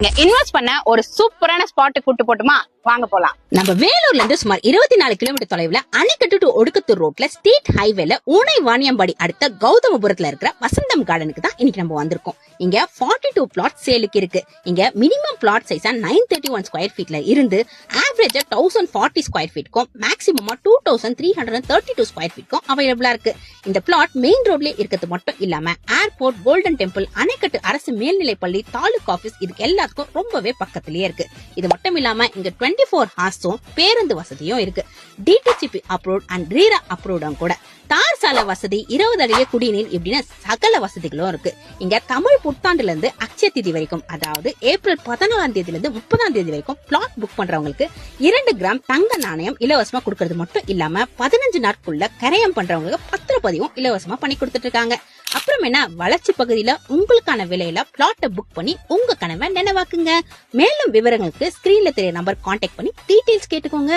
Invest பண்ண ஒரு சூப்பரான ஸ்பாட் கூட்டு போட்டுமா வாங்க போலாம். நம்ம வேலூர்ல இருந்து சுமார் 24 கிலோமீட்டர் தொலைவுல அணைக்கட்டு டு ஒடுக்கத்தூர் ரோட்ல ஸ்டேட் ஹைவேல ஊனை வாணியம்பாடி அடுத்த கௌதமபுரத்துல இருக்கிற வசந்தம் கார்டனுக்கு தான் இன்னைக்கு நம்ம வந்திருக்கோம். இங்க 42 பிளாட் சேலுக்கு இருக்கு. இங்க மினிமம் பிளாட் சைஸா 931 ஸ்கொயர் ஃபீட்ல இருந்து ஆவரேஜா 1040 ஸ்கொயர் ஃபீட்க்கும் மேக்ஸிமமா 2332 ஸ்கொயர் ஃபீட்க்கும் அவைலபிளா இருக்கு. இந்த பிளாட் மெயின் ரோட்லயே இருக்கிறது மட்டும் இல்லாம ஏர்போர்ட், கோல்டன் டெம்பிள், அணைக்கட்டு அரசு மேல்நிலை பள்ளி, தாலுக் ஆபீஸ் இதுக்கு எல்லாத்துக்கும் ரொம்பவே பக்கத்திலேயே இருக்கு. இது மட்டும் இல்லாம இங்க 24 ஹார்ஸும் பேருந்து வசதியும் இருக்கு. டிடிசிபி அப்ரூவ்ட் அண்ட் ரீரா அப்ரூவ்டும் கூட. தார் சாலை வசதி, 20 அடிய குடிநீர் இப்படின்னு சகல வசதிகளும் இருக்கு. இங்க தமிழ் புத்தாண்டுல இருந்து அக்ஷய திதி வரைக்கும், அதாவது ஏப்ரல் 14ஆம் தேதியில இருந்து 30ஆம் தேதி வரைக்கும் பிளாட் புக் பண்றவங்களுக்கு 2 கிராம் தங்க நாணயம் இலவசமா கொடுக்கறது மட்டும் இல்லாம 15 நாட்குள்ள கரையம் பண்றவங்களுக்கு பத்திரப்பதிவும் இலவசமா பண்ணி கொடுத்துட்டு இருக்காங்க. அப்புறம் என்ன, வளர்ச்சி பகுதியில உங்களுக்கான விலையில பிளாட்டை புக் பண்ணி உங்க கனவை நினைவாக்குங்க. மேலும் விவரங்களுக்கு ஸ்கிரீன்ல தெரிய நம்பர் கான்டாக்ட் பண்ணி டீடைல்ஸ் கேட்டுக்கோங்க.